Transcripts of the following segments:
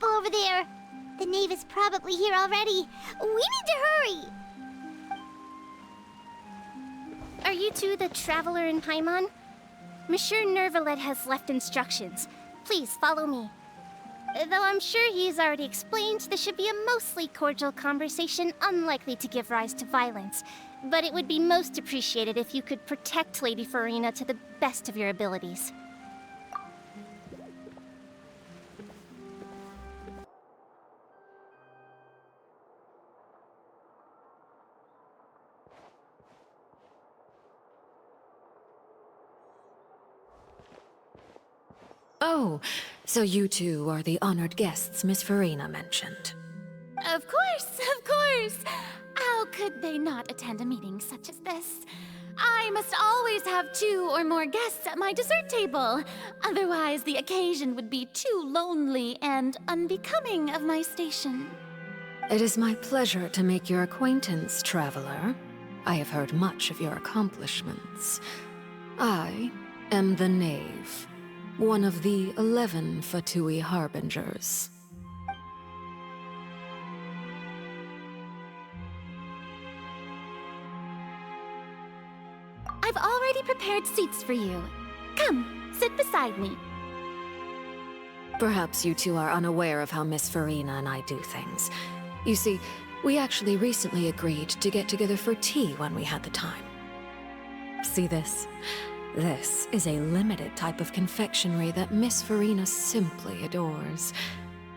people over there. The knave is probably here already. We need to hurry. Are you two the traveler in Paimon? Monsieur Nervalet has left instructions. Please follow me. Though I'm sure he's already explained, this should be a mostly cordial conversation, unlikely to give rise to violence. But it would be most appreciated if you could protect Lady Farina to the best of your abilities. Oh, so you two are the honored guests Miss Farina mentioned. Of course, of course! How could they not attend a meeting such as this? I must always have 2 or more guests at my dessert table. Otherwise, the occasion would be too lonely and unbecoming of my station. It is my pleasure to make your acquaintance, traveler. I have heard much of your accomplishments. I am the Knave, one of the 11 Fatui Harbingers. I've already prepared seats for you. Come, sit beside me. Perhaps you two are unaware of how Miss Farina and I do things. You see, we actually recently agreed to get together for tea when we had the time. See this? This is a limited type of confectionery that Miss Farina simply adores.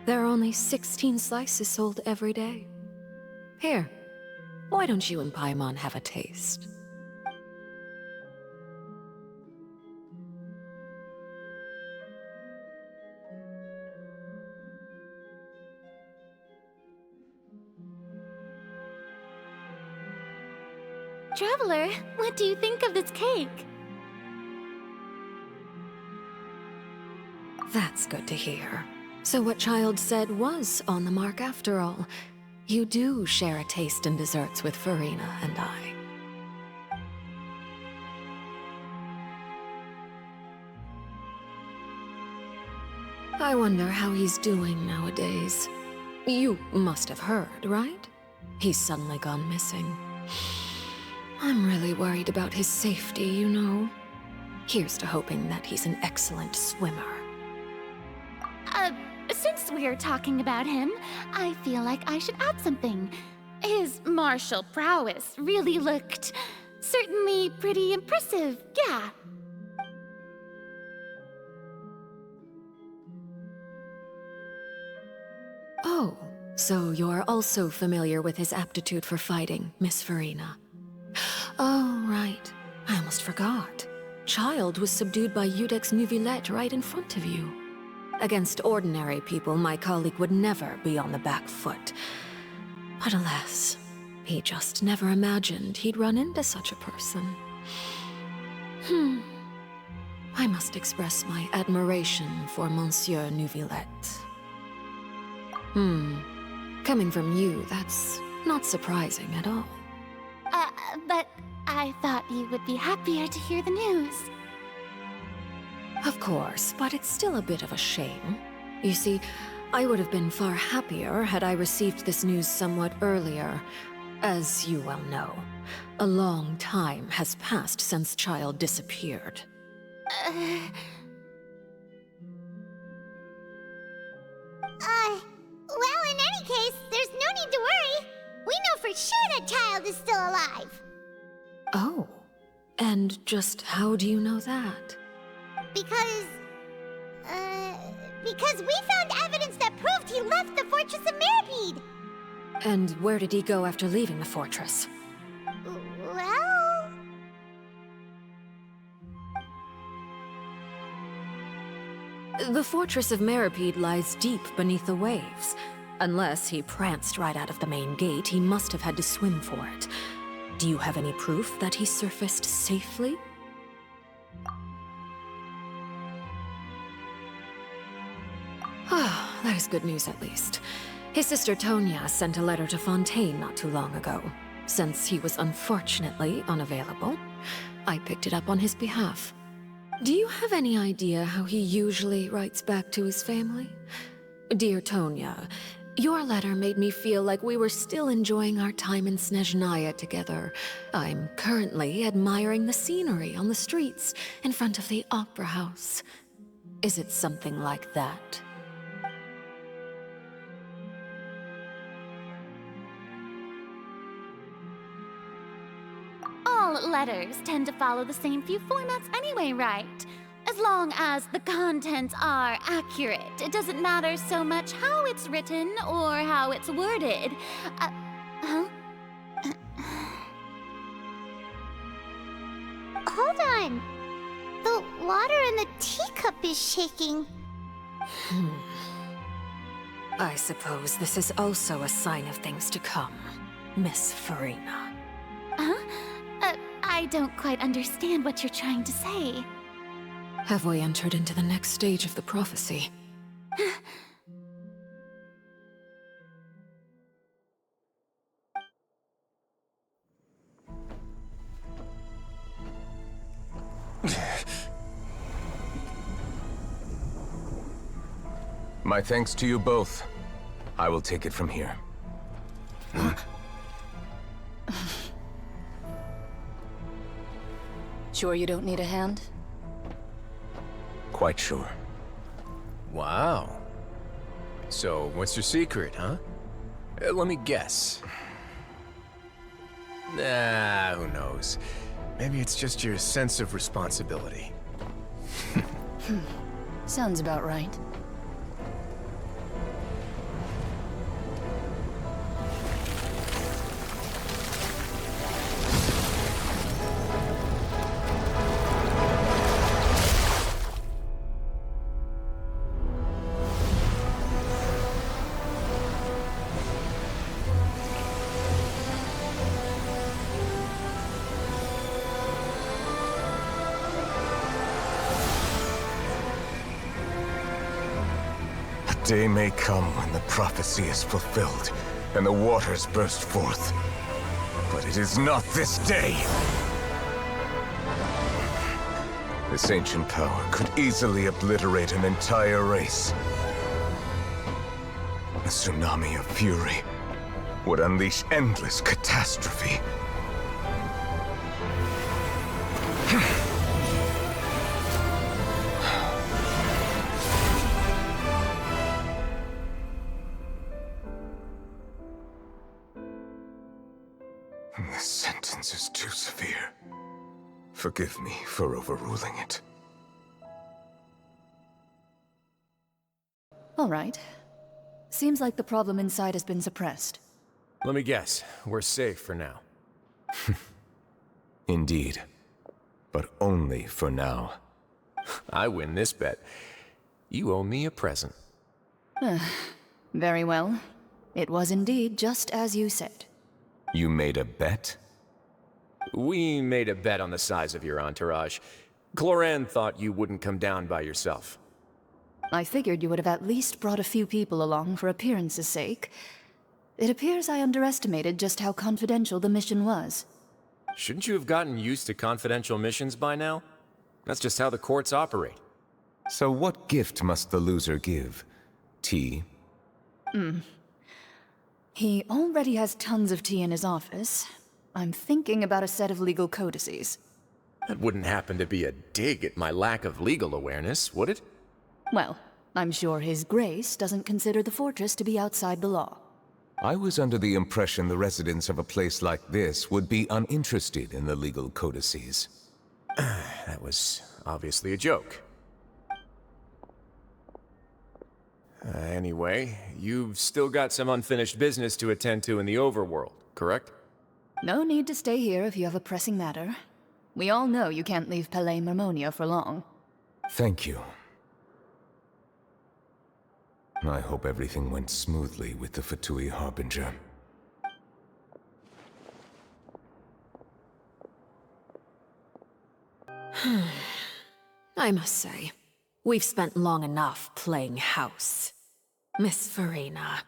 There are only 16 slices sold every day. Here, why don't you and Paimon have a taste? Traveler, what do you think of this cake? That's good to hear. So what Child said was on the mark after all. You do share a taste in desserts with Farina and I. I wonder how he's doing nowadays. You must have heard, right? He's suddenly gone missing. I'm really worried about his safety, you know. Here's to hoping that he's an excellent swimmer. Since we're talking about him, I feel like I should add something. His martial prowess really looked certainly pretty impressive, yeah. Oh, so you're also familiar with his aptitude for fighting, Miss Farina. Oh, right. I almost forgot. Child was subdued by Udex Neuvillette right in front of you. Against ordinary people, my colleague would never be on the back foot. But alas, he just never imagined he'd run into such a person. I must express my admiration for Monsieur Neuvillette. Coming from you, that's not surprising at all. But I thought you would be happier to hear the news. Of course, but it's still a bit of a shame. You see, I would have been far happier had I received this news somewhat earlier. As you well know, a long time has passed since Child disappeared. Well, in any case, there's no need to worry. We know for sure that Child is still alive. Oh, and just how do you know that? Because we found evidence that proved he left the Fortress of Mirapede. And where did he go after leaving the fortress? Well... The Fortress of Mirapede lies deep beneath the waves. Unless he pranced right out of the main gate, he must have had to swim for it. Do you have any proof that he surfaced safely? Ah, that is good news at least. His sister Tonya sent a letter to Fontaine not too long ago. Since he was unfortunately unavailable, I picked it up on his behalf. Do you have any idea how he usually writes back to his family? Dear Tonya, your letter made me feel like we were still enjoying our time in Snezhnaya together. I'm currently admiring the scenery on the streets in front of the opera house. Is it something like that? All letters tend to follow the same few formats anyway, right? As long as the contents are accurate, it doesn't matter so much how it's written or how it's worded. Huh? Hold on. The water in the teacup is shaking. I suppose this is also a sign of things to come, Miss Farina. Huh? I don't quite understand what you're trying to say. Have we entered into the next stage of the prophecy? My thanks to you both. I will take it from here. Sure you don't need a hand? Quite sure. Wow. So, what's your secret, huh? Let me guess. Nah, who knows? Maybe it's just your sense of responsibility. Sounds about right. Day may come when the prophecy is fulfilled, and the waters burst forth. But it is not this day! This ancient power could easily obliterate an entire race. A tsunami of fury would unleash endless catastrophe. This sentence is too severe. Forgive me for overruling it. All right. Seems like the problem inside has been suppressed. Let me guess, we're safe for now. Indeed. But only for now. I win this bet. You owe me a present. Very well. It was indeed just as you said. You made a bet? We made a bet on the size of your entourage. Cloran thought you wouldn't come down by yourself. I figured you would have at least brought a few people along for appearance's sake. It appears I underestimated just how confidential the mission was. Shouldn't you have gotten used to confidential missions by now? That's just how the courts operate. So what gift must the loser give? Tea? He already has tons of tea in his office. I'm thinking about a set of legal codices. That wouldn't happen to be a dig at my lack of legal awareness, would it? Well, I'm sure His Grace doesn't consider the fortress to be outside the law. I was under the impression the residents of a place like this would be uninterested in the legal codices. That was obviously a joke. Anyway, you've still got some unfinished business to attend to in the overworld, correct? No need to stay here if you have a pressing matter. We all know you can't leave Palais Marmonia for long. Thank you. I hope everything went smoothly with the Fatui Harbinger. I must say, we've spent long enough playing house. Miss Farina,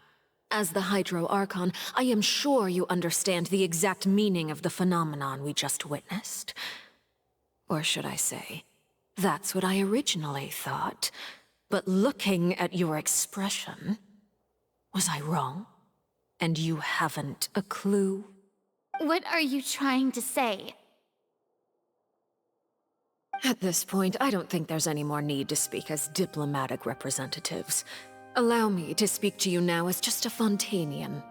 as the Hydro Archon, I am sure you understand the exact meaning of the phenomenon we just witnessed. Or should I say, that's what I originally thought. But looking at your expression, was I wrong? And you haven't a clue? What are you trying to say? At this point, I don't think there's any more need to speak as diplomatic representatives. Allow me to speak to you now as just a Fontanian.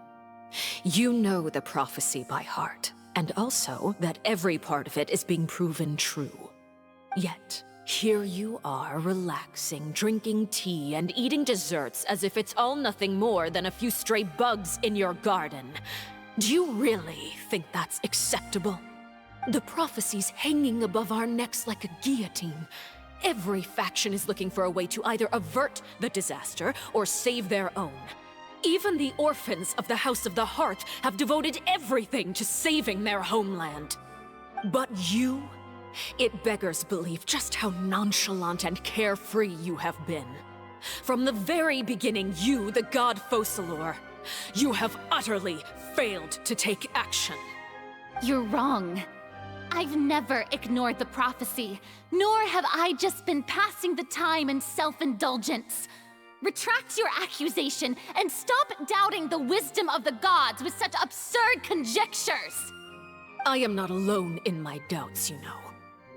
You know the prophecy by heart, and also that every part of it is being proven true. Yet, here you are, relaxing, drinking tea, and eating desserts as if it's all nothing more than a few stray bugs in your garden. Do you really think that's acceptable? The prophecy's hanging above our necks like a guillotine. Every faction is looking for a way to either avert the disaster or save their own. Even the orphans of the House of the Hearth have devoted everything to saving their homeland. But you? It beggars belief just how nonchalant and carefree you have been. From the very beginning, you, the god Focalor, you have utterly failed to take action. You're wrong. I've never ignored the prophecy, nor have I just been passing the time in self-indulgence. Retract your accusation and stop doubting the wisdom of the gods with such absurd conjectures! I am not alone in my doubts, you know.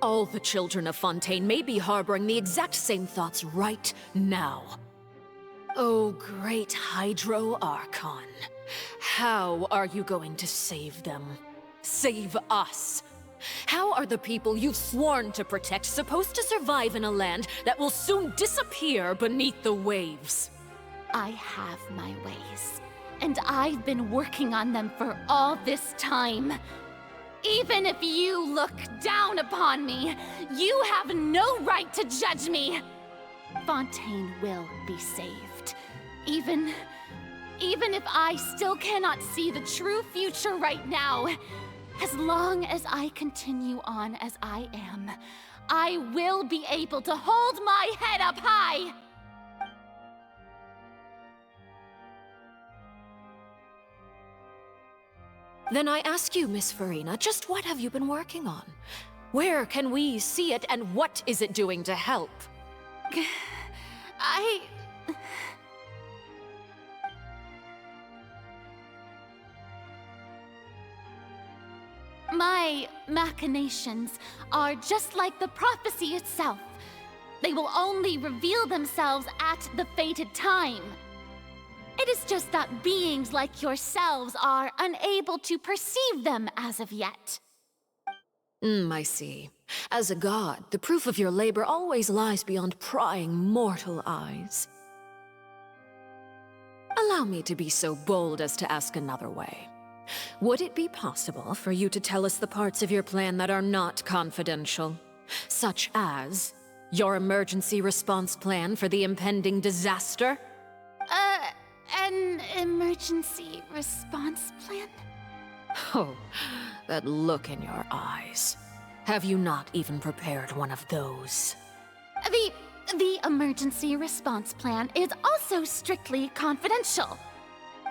All the children of Fontaine may be harboring the exact same thoughts right now. Oh, great Hydro Archon. How are you going to save them? Save us? How are the people you've sworn to protect supposed to survive in a land that will soon disappear beneath the waves? I have my ways, and I've been working on them for all this time. Even if you look down upon me, you have no right to judge me! Fontaine will be saved. Even if I still cannot see the true future right now, as long as I continue on as I am, I will be able to hold my head up high! Then I ask you, Miss Farina, just what have you been working on? Where can we see it, and what is it doing to help? My machinations are just like the prophecy itself. They will only reveal themselves at the fated time. It is just that beings like yourselves are unable to perceive them as of yet. I see. As a god, the proof of your labor always lies beyond prying mortal eyes. Allow me to be so bold as to ask another way. Would it be possible for you to tell us the parts of your plan that are not confidential? Such as your emergency response plan for the impending disaster? An emergency response plan? Oh, that look in your eyes. Have you not even prepared one of those? The emergency response plan is also strictly confidential.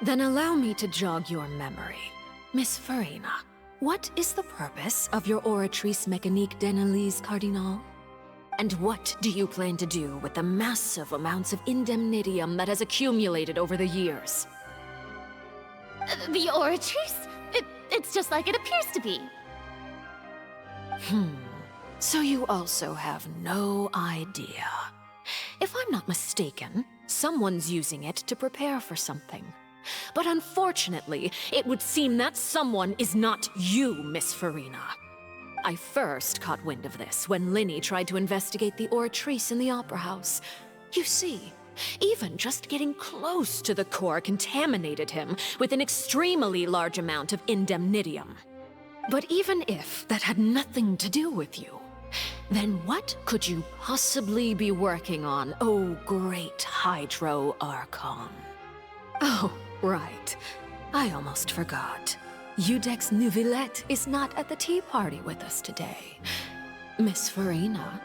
Then allow me to jog your memory. Miss Farina, what is the purpose of your Oratrice Mécanique d'Analyse Cardinal? And what do you plan to do with the massive amounts of indemnitium that has accumulated over the years? The Oratrice? It's just like it appears to be. So you also have no idea. If I'm not mistaken, someone's using it to prepare for something. But unfortunately, it would seem that someone is not you, Miss Farina. I first caught wind of this when Linny tried to investigate the Oratrice in the Opera House. You see, even just getting close to the core contaminated him with an extremely large amount of indemnitium. But even if that had nothing to do with you, then what could you possibly be working on, oh great Hydro Archon? Oh, right. I almost forgot. Udex Neuvillette is not at the tea party with us today. Miss Farina,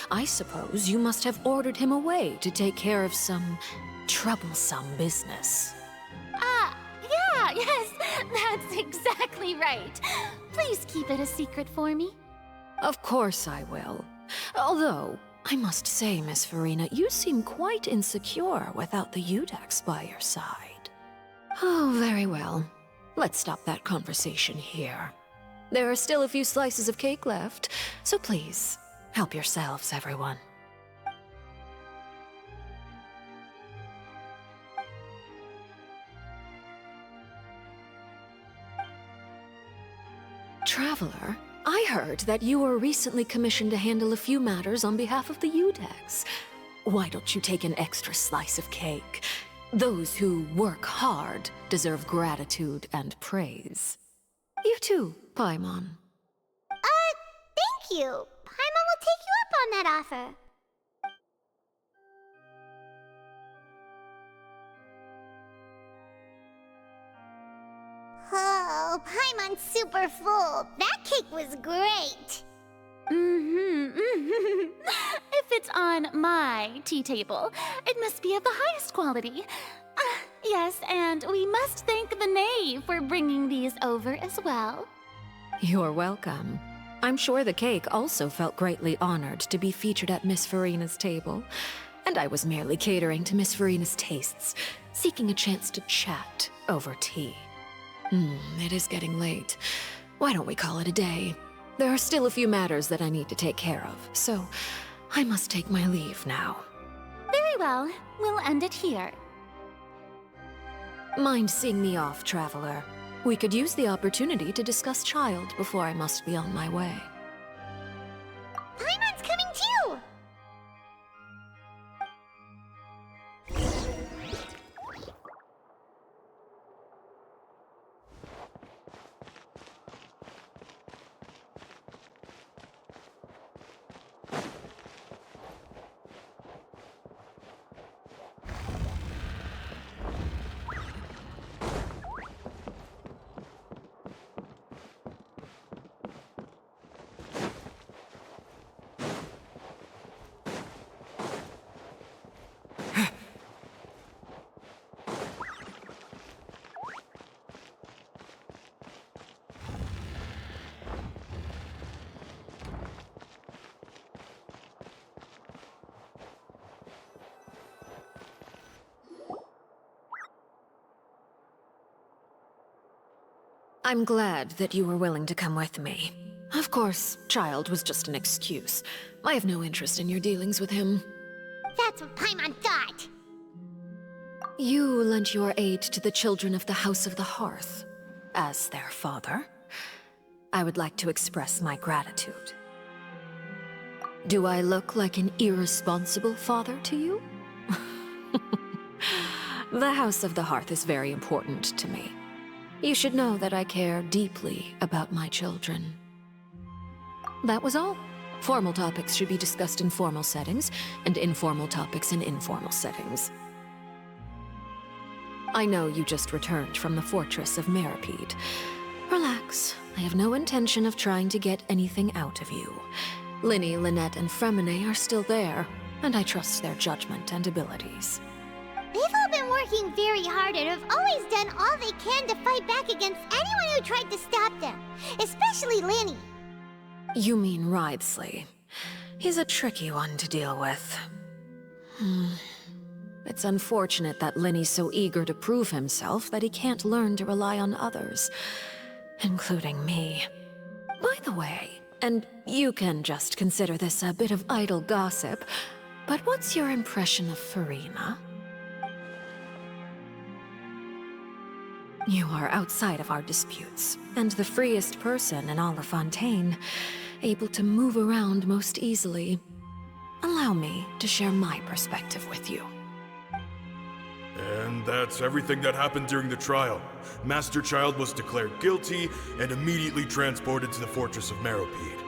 I suppose you must have ordered him away to take care of some troublesome business. Yes, that's exactly right. Please keep it a secret for me. Of course I will. Although, I must say, Miss Farina, you seem quite insecure without the Udex by your side. Oh, very well. Let's stop that conversation here. There are still a few slices of cake left, so please, help yourselves, everyone. Traveler, I heard that you were recently commissioned to handle a few matters on behalf of the Udex. Why don't you take an extra slice of cake? Those who work hard deserve gratitude and praise. You too, Paimon. Thank you. Paimon will take you up on that offer. Oh, Paimon's super full. That cake was great. If it's on my tea table, it must be of the highest quality. Yes, and we must thank the knave for bringing these over as well. You're welcome. I'm sure the cake also felt greatly honored to be featured at Miss Farina's table. And I was merely catering to Miss Farina's tastes, seeking a chance to chat over tea. It is getting late. Why don't we call it a day? There are still a few matters that I need to take care of, so I must take my leave now. Very well, we'll end it here. Mind seeing me off, Traveler? We could use the opportunity to discuss Child before I must be on my way. Paimon's coming too. I'm glad that you were willing to come with me. Of course, Child was just an excuse. I have no interest in your dealings with him. That's what Paimon thought. You lent your aid to the children of the House of the Hearth. As their father, I would like to express my gratitude. Do I look like an irresponsible father to you? The House of the Hearth is very important to me. You should know that I care deeply about my children. That was all. Formal topics should be discussed in formal settings, and informal topics in informal settings. I know you just returned from the fortress of Meripede. Relax. I have no intention of trying to get anything out of you. Linny, Lynette, and Fremine are still there, and I trust their judgment and abilities. They've all been working very hard and have always done all they can to fight back against anyone who tried to stop them, especially Linny. You mean Wriothesley. He's a tricky one to deal with. It's unfortunate that Linny's so eager to prove himself that he can't learn to rely on others, including me. By the way, and you can just consider this a bit of idle gossip, but what's your impression of Farina? You are outside of our disputes, and the freest person in all of Fontaine, able to move around most easily. Allow me to share my perspective with you. And that's everything that happened during the trial. Master Child was declared guilty and immediately transported to the Fortress of Meripede.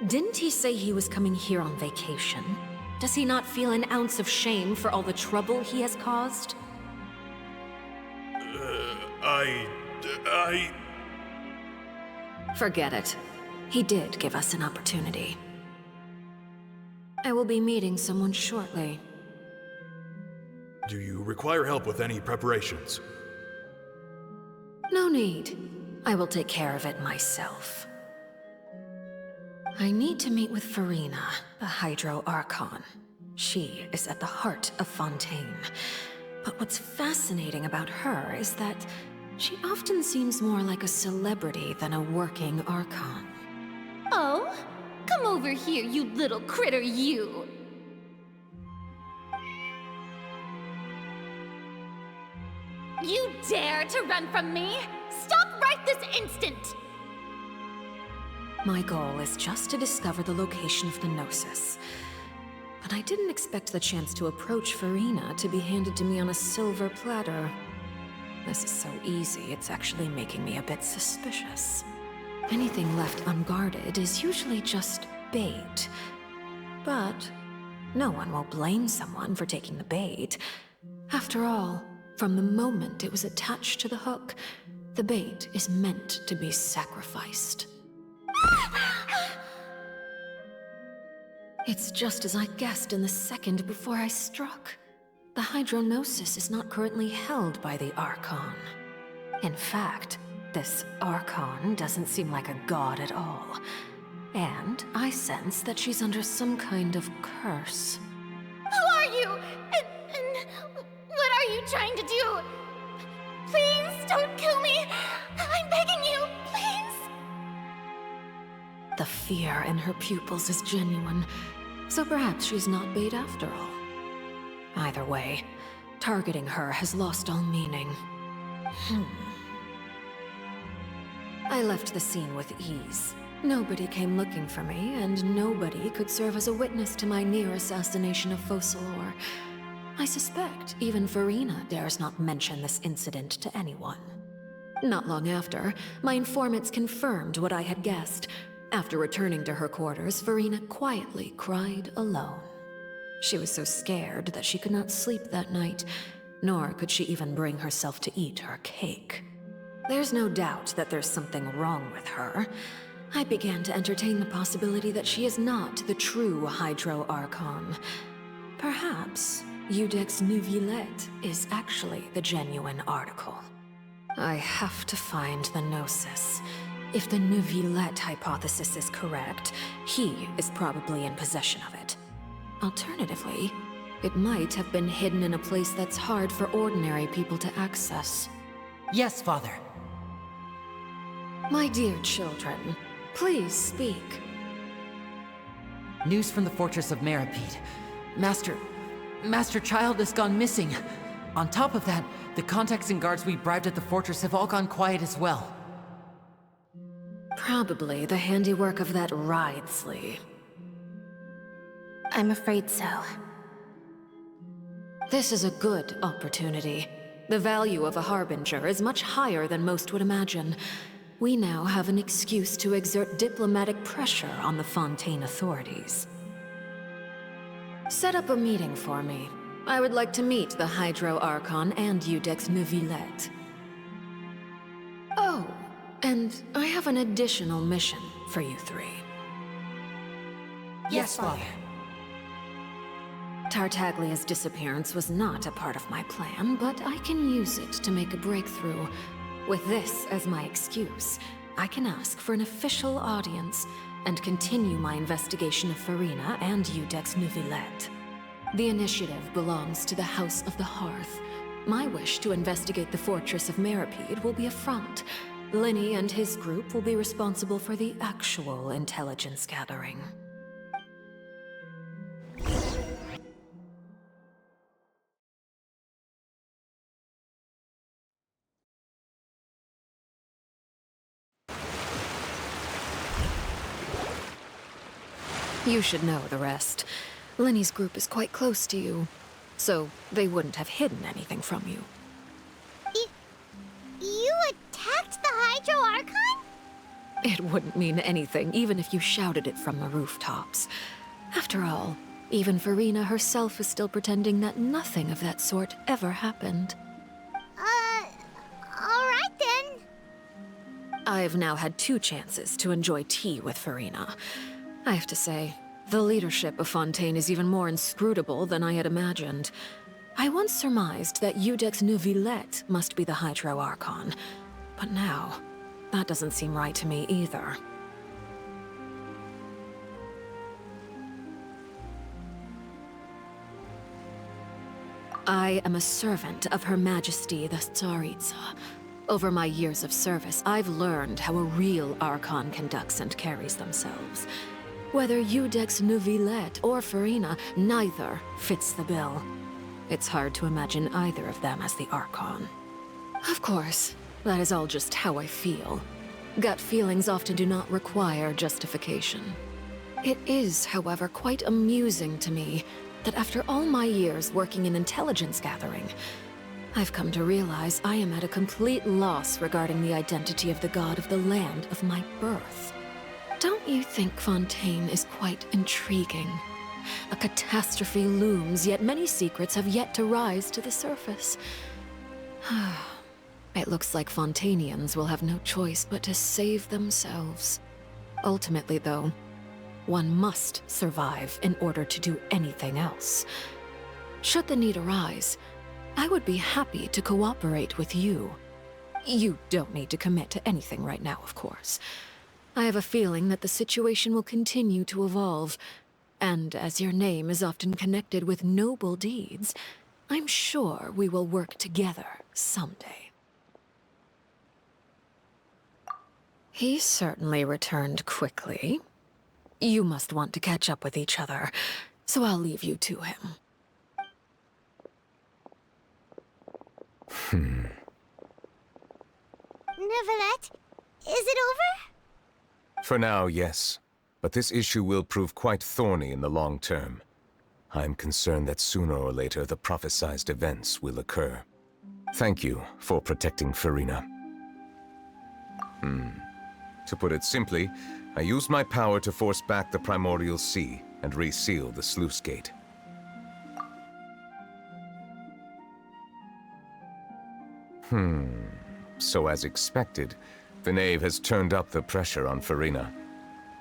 Didn't he say he was coming here on vacation? Does he not feel an ounce of shame for all the trouble he has caused? Forget it. He did give us an opportunity. I will be meeting someone shortly. Do you require help with any preparations? No need. I will take care of it myself. I need to meet with Farina, the Hydro Archon. She is at the heart of Fontaine. But what's fascinating about her is that she often seems more like a celebrity than a working Archon. Oh? Come over here, you little critter, you! You dare to run from me? Stop right this instant! My goal is just to discover the location of the Gnosis. But I didn't expect the chance to approach Farina to be handed to me on a silver platter. This is so easy, it's actually making me a bit suspicious. Anything left unguarded is usually just bait. But no one will blame someone for taking the bait. After all, from the moment it was attached to the hook, the bait is meant to be sacrificed. It's just as I guessed in the second before I struck. The Hydronosis is not currently held by the Archon. In fact, this Archon doesn't seem like a god at all. And I sense that she's under some kind of curse. Who are you? And what are you trying to do? Please don't kill me! I'm begging you, please! The fear in her pupils is genuine, so perhaps she's not bait after all. Either way, targeting her has lost all meaning. I left the scene with ease. Nobody came looking for me, and nobody could serve as a witness to my near assassination of Focalor. I suspect even Farina dares not mention this incident to anyone. Not long after, my informants confirmed what I had guessed. After returning to her quarters, Farina quietly cried alone. She was so scared that she could not sleep that night, nor could she even bring herself to eat her cake. There's no doubt that there's something wrong with her. I began to entertain the possibility that she is not the true Hydro Archon. Perhaps Iudex Neuvillette is actually the genuine article. I have to find the Gnosis. If the Neuvillette hypothesis is correct, he is probably in possession of it. Alternatively, it might have been hidden in a place that's hard for ordinary people to access. Yes, Father. My dear children, please speak. News from the Fortress of Meripede. Master Child has gone missing. On top of that, the contacts and guards we bribed at the fortress have all gone quiet as well. Probably the handiwork of that Ridesley. I'm afraid so. This is a good opportunity. The value of a Harbinger is much higher than most would imagine. We now have an excuse to exert diplomatic pressure on the Fontaine authorities. Set up a meeting for me. I would like to meet the Hydro Archon and Iudex Neuvillette. Oh, and I have an additional mission for you three. Yes, Father. Tartaglia's disappearance was not a part of my plan, but I can use it to make a breakthrough. With this as my excuse, I can ask for an official audience and continue my investigation of Farina and Iudex Neuvillette. The initiative belongs to the House of the Hearth. My wish to investigate the Fortress of Meripede will be a front. Linny and his group will be responsible for the actual intelligence gathering. You should know the rest. Linny's group is quite close to you, so they wouldn't have hidden anything from you. You attacked the Hydro Archon? It wouldn't mean anything, even if you shouted it from the rooftops. After all, even Farina herself is still pretending that nothing of that sort ever happened. Alright then. I've now had 2 chances to enjoy tea with Farina. I have to say, the leadership of Fontaine is even more inscrutable than I had imagined. I once surmised that Iudex Neuvillette must be the Hydro Archon, but now, that doesn't seem right to me either. I am a servant of Her Majesty the Tsaritsa. Over my years of service, I've learned how a real Archon conducts and carries themselves. Whether Eudex Neuvillette or Farina, neither fits the bill. It's hard to imagine either of them as the Archon. Of course, that is all just how I feel. Gut feelings often do not require justification. It is, however, quite amusing to me that after all my years working in intelligence gathering, I've come to realize I am at a complete loss regarding the identity of the god of the land of my birth. Don't you think Fontaine is quite intriguing? A catastrophe looms, yet many secrets have yet to rise to the surface. It looks like Fontainians will have no choice but to save themselves. Ultimately, though, one must survive in order to do anything else. Should the need arise, I would be happy to cooperate with you. You don't need to commit to anything right now, of course. I have a feeling that the situation will continue to evolve, and as your name is often connected with noble deeds, I'm sure we will work together someday. He certainly returned quickly. You must want to catch up with each other, so I'll leave you to him. Neuvillette, is it over? For now, yes. But this issue will prove quite thorny in the long term. I'm concerned that sooner or later the prophesized events will occur. Thank you for protecting Farina. To put it simply, I used my power to force back the Primordial Sea and reseal the sluice gate. So as expected, the knave has turned up the pressure on Farina.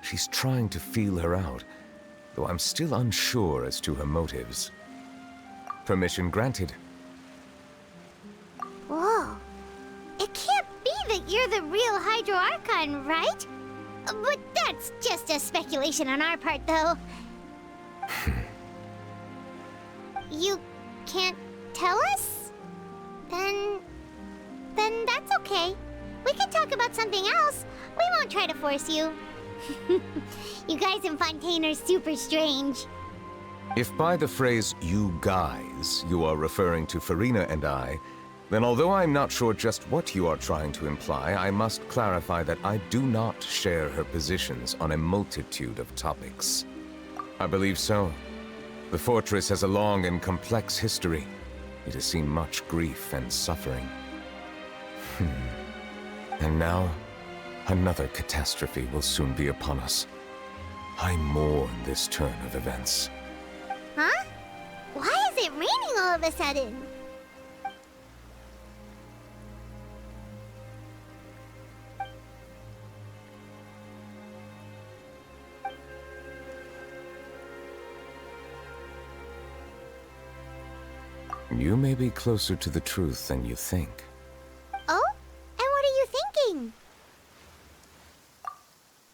She's trying to feel her out, though I'm still unsure as to her motives. Permission granted. Whoa. It can't be that you're the real Hydro Archon, right? But that's just a speculation on our part, though. You can't tell us? Then that's okay. We can talk about something else. We won't try to force you. You guys in Fontaine are super strange. If by the phrase, "you guys," you are referring to Farina and I, then although I'm not sure just what you are trying to imply, I must clarify that I do not share her positions on a multitude of topics. I believe so. The fortress has a long and complex history. It has seen much grief and suffering. And now, another catastrophe will soon be upon us. I mourn this turn of events. Huh? Why is it raining all of a sudden? You may be closer to the truth than you think. Oh? And what are you thinking?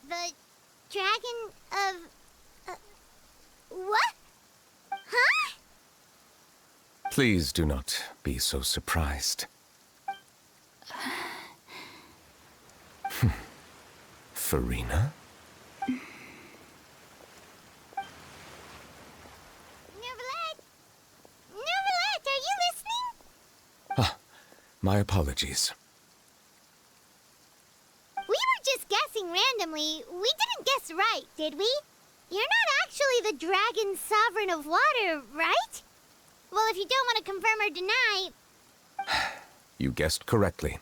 The dragon of... what? Huh? Please do not be so surprised. Farina? Neuvillette! Neuvillette, are you listening? My apologies. We were just guessing randomly. We didn't guess right, did we? You're not actually the dragon sovereign of water, right? Well, if you don't want to confirm or deny... You guessed correctly.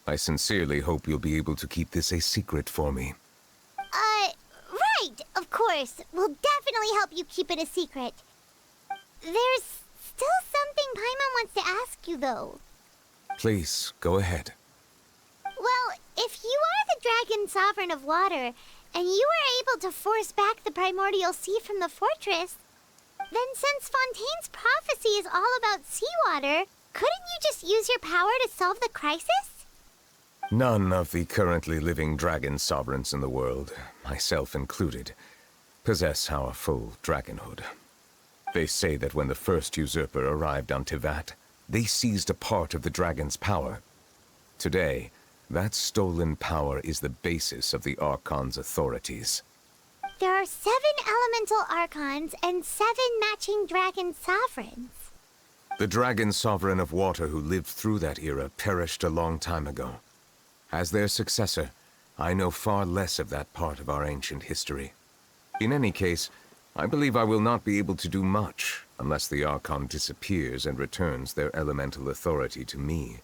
I sincerely hope you'll be able to keep this a secret for me. Right, of course. We'll definitely help you keep it a secret. There's still something Paimon wants to ask you, though. Please, go ahead. Well, if you are the dragon sovereign of water, and you were able to force back the primordial sea from the fortress, then since Fontaine's prophecy is all about seawater, couldn't you just use your power to solve the crisis? None of the currently living dragon sovereigns in the world, myself included, possess our full dragonhood. They say that when the first usurper arrived on Tivat, they seized a part of the dragon's power. Today, that stolen power is the basis of the Archon's authorities. There are 7 elemental archons and 7 matching dragon sovereigns. The dragon sovereign of water who lived through that era perished a long time ago. As their successor, I know far less of that part of our ancient history. In any case, I believe I will not be able to do much unless the Archon disappears and returns their elemental authority to me.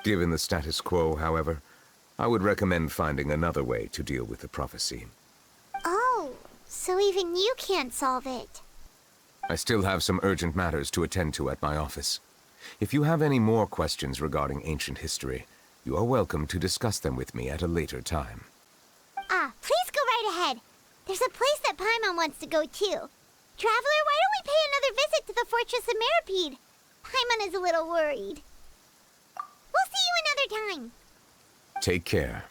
Given the status quo, however, I would recommend finding another way to deal with the prophecy. Oh, so even you can't solve it. I still have some urgent matters to attend to at my office. If you have any more questions regarding ancient history, you are welcome to discuss them with me at a later time. Please go right ahead. There's a place that Paimon wants to go too. Traveler, why don't we pay another visit to the Fortress of Meripede? Paimon is a little worried. We'll see you another time. Take care.